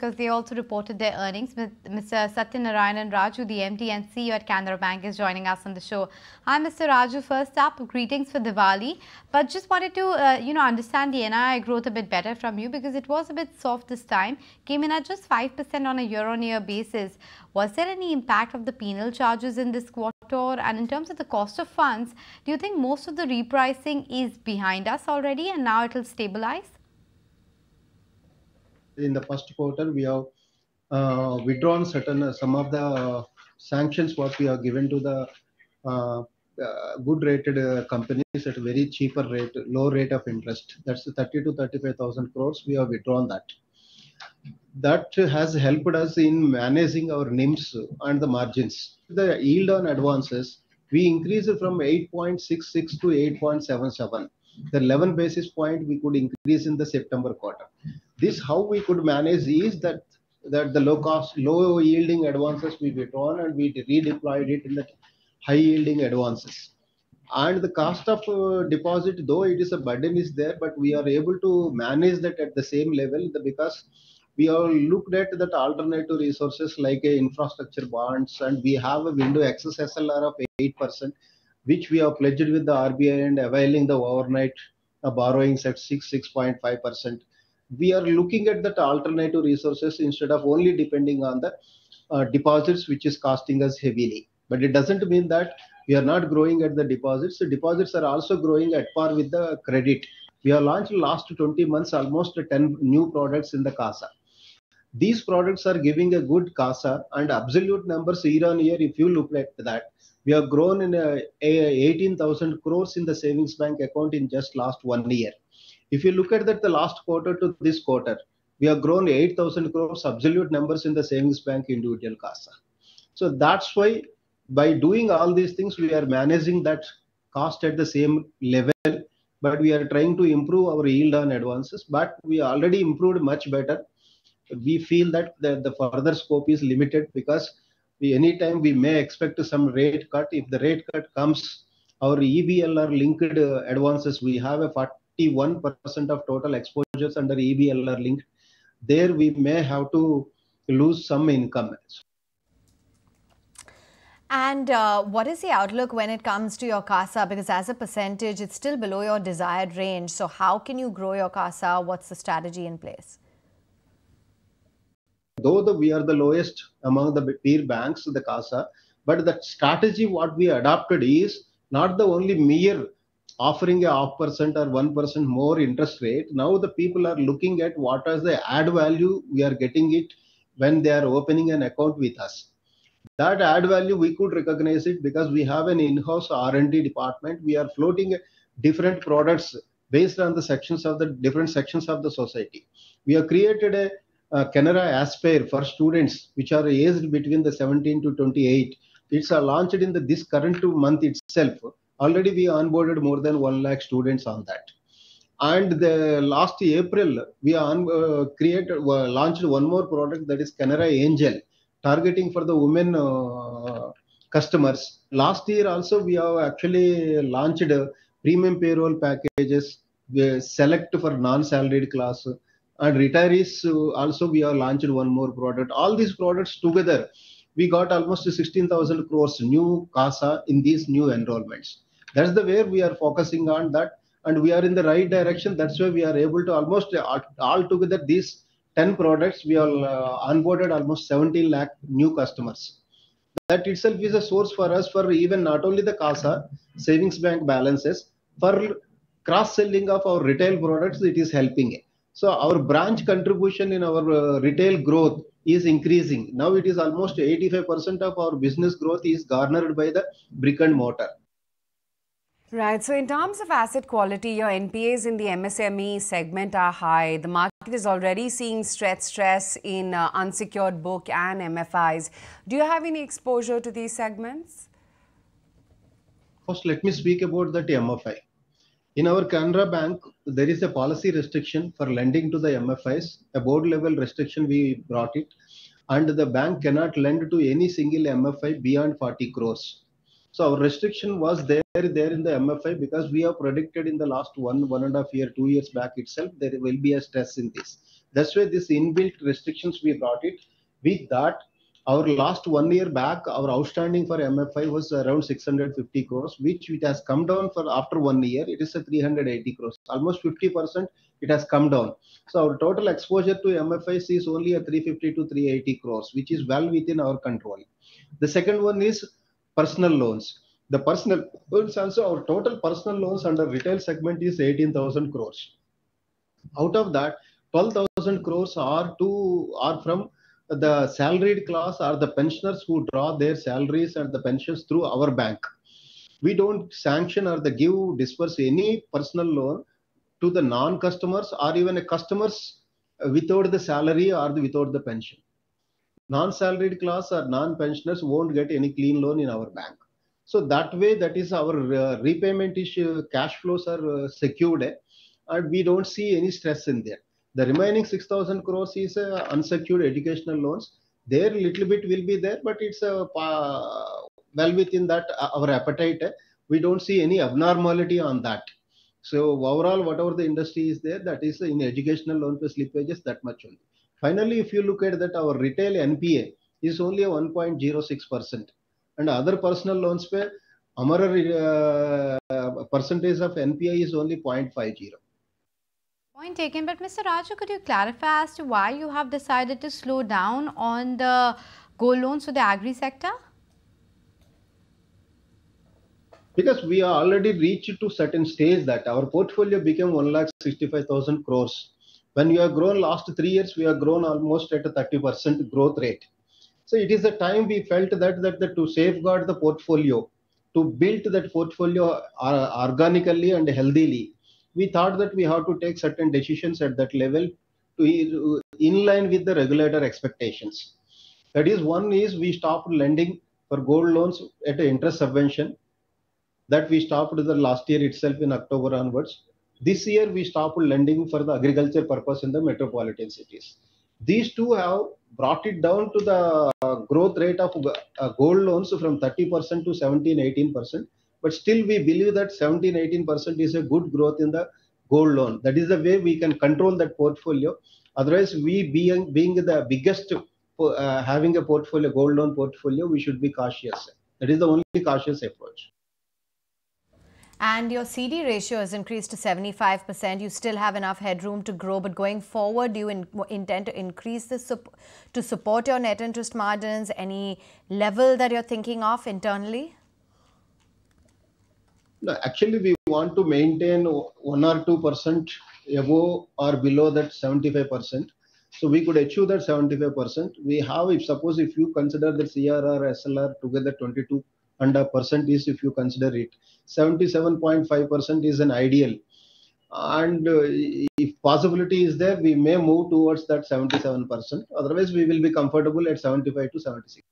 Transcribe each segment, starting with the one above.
because they also reported their earnings. Mr. Satyanarayana Raju, the MD and CEO at Canara Bank, is joining us on the show. Hi, Mr. Raju. First up, greetings for Diwali. But just wanted to, understand the NII growth a bit better from you, because it was a bit soft this time. Came in at just 5% on a year-on-year basis. Was there any impact of the penal charges in this quarter? And in terms of the cost of funds, do you think most of the repricing is behind us already and now it will stabilize? In the first quarter, we have withdrawn some of the sanctions what we have given to the good rated companies at a very cheaper rate, low rate of interest. That's 30 to 35,000 crores. We have withdrawn that. That has helped us in managing our NIMs and the margins. The yield on advances, we increased from 8.66 to 8.77. The 11 basis point we could increase in the September quarter. This how we could manage is that the low yielding advances we withdrawn and we redeployed it in the high yielding advances. And the cost of deposit, though it is a burden is there, but we are able to manage that at the same level because we have looked at that alternative resources like infrastructure bonds, and we have a window excess SLR of 8%, which we have pledged with the RBI and availing the overnight borrowings at 6.5%. We are looking at that alternative resources instead of only depending on the deposits, which is costing us heavily. But it doesn't mean that we are not growing at the deposits. The deposits are also growing at par with the credit. We have launched last 20 months almost 10 new products in the CASA. These products are giving a good CASA and absolute numbers year on year. If you look at that, we have grown in 18,000 crores in the savings bank account in just last 1 year. If you look at that, the last quarter to this quarter, we have grown 8,000 crores absolute numbers in the savings bank individual CASA. So that's why by doing all these things, we are managing that cost at the same level, but we are trying to improve our yield on advances. But we already improved much better. We feel that the further scope is limited because anytime we may expect some rate cut. If the rate cut comes, our EBLR linked advances, we have a 41% of total exposures under EBLR linked. There we may have to lose some income. And what is the outlook when it comes to your CASA? Because as a percentage, it's still below your desired range. So how can you grow your CASA? What's the strategy in place? Though we are the lowest among the peer banks, the CASA, but the strategy what we adopted is not the only mere offering a 0.5% or 1% more interest rate. Now the people are looking at what is the add value we are getting it when they are opening an account with us. That add value, we could recognize it because we have an in-house R&D department. We are floating different products based on the sections of the different sections of the society. We have created a Canara Aspire for students which are aged between the 17 to 28. It's launched in this current month itself. Already we onboarded more than 1 lakh students on that. And the last April, we launched one more product, that is Canara Angel, targeting for the women customers. Last year also, we have actually launched premium payroll packages, select for non-salaried class. And retirees also we have launched one more product. All these products together, we got almost 16,000 crores new CASA in these new enrollments. That's the way we are focusing on that. And we are in the right direction. That's why we are able to almost all together these 10 products, we have onboarded almost 17 lakh new customers. That itself is a source for us for even not only the CASA, savings bank balances, for cross-selling of our retail products, it is helping it. So our branch contribution in our retail growth is increasing. Now it is almost 85% of our business growth is garnered by the brick and mortar. Right. So in terms of asset quality, your NPAs in the MSME segment are high. The market is already seeing stress in unsecured book and MFIs. Do you have any exposure to these segments? First, let me speak about that MFI. In our Canara Bank, there is a policy restriction for lending to the MFIs, a board level restriction we brought it, and the bank cannot lend to any single MFI beyond 40 crores. So our restriction was there in the MFI because we have predicted in the last 1.5 year, 2 years back itself, there will be a stress in this. That's why this inbuilt restrictions we brought it. With that, our last 1 year back, our outstanding for MFI was around 650 crores, which it has come down for after 1 year. It is a 380 crores, almost 50%. It has come down. So our total exposure to MFIs is only a 350 to 380 crores, which is well within our control. The second one is personal loans. The personal loans also, our total personal loans under retail segment is 18,000 crores. Out of that, 12,000 crores are from the salaried class or the pensioners who draw their salaries and the pensions through our bank. We don't sanction or disperse any personal loan to the non-customers or even a customers without the salary or without the pension. Non-salaried class or non-pensioners won't get any clean loan in our bank. So that way, that is our repayment issue, cash flows are secured, and we don't see any stress in there. The remaining 6,000 crores is unsecured educational loans. There little bit will be there, but it's well within that our appetite. We don't see any abnormality on that. So overall, whatever the industry is there, that is in educational loan to slippages, that much only. Finally, if you look at that, our retail NPA is only a 1.06%, and other personal loans where our percentage of NPA is only 0.50. Point taken, but Mr. Raju, could you clarify as to why you have decided to slow down on the gold loans to the agri sector? Because we are already reached to certain stage that our portfolio became 1,65,000 crores. When we have grown last 3 years, we have grown almost at a 30% growth rate. So it is the time we felt that to safeguard the portfolio, to build that portfolio organically and healthily, we thought that we have to take certain decisions at that level to in line with the regulator expectations. That is, one is we stopped lending for gold loans at an interest subvention. That we stopped the last year itself in October onwards. This year we stopped lending for the agriculture purpose in the metropolitan cities. These two have brought it down to the growth rate of gold loans from 30% to 17-18%. But still we believe that 17-18% is a good growth in the gold loan. That is the way we can control that portfolio. Otherwise, we being the biggest, having a portfolio, gold loan portfolio, we should be cautious. That is the only cautious approach. And your CD ratio has increased to 75%. You still have enough headroom to grow, but going forward, do you intend to increase this to support your net interest margins? Any level that you're thinking of internally? No, actually, we want to maintain 1 or 2% above or below that 75%. So we could achieve that 75%. We have, if you consider the CRR, SLR together 22% is, if you consider it, 77.5% is an ideal. And if possibility is there, we may move towards that 77%. Otherwise, we will be comfortable at 75 to 76.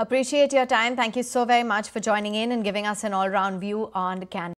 Appreciate your time. Thank you so very much for joining in and giving us an all-round view on Canada.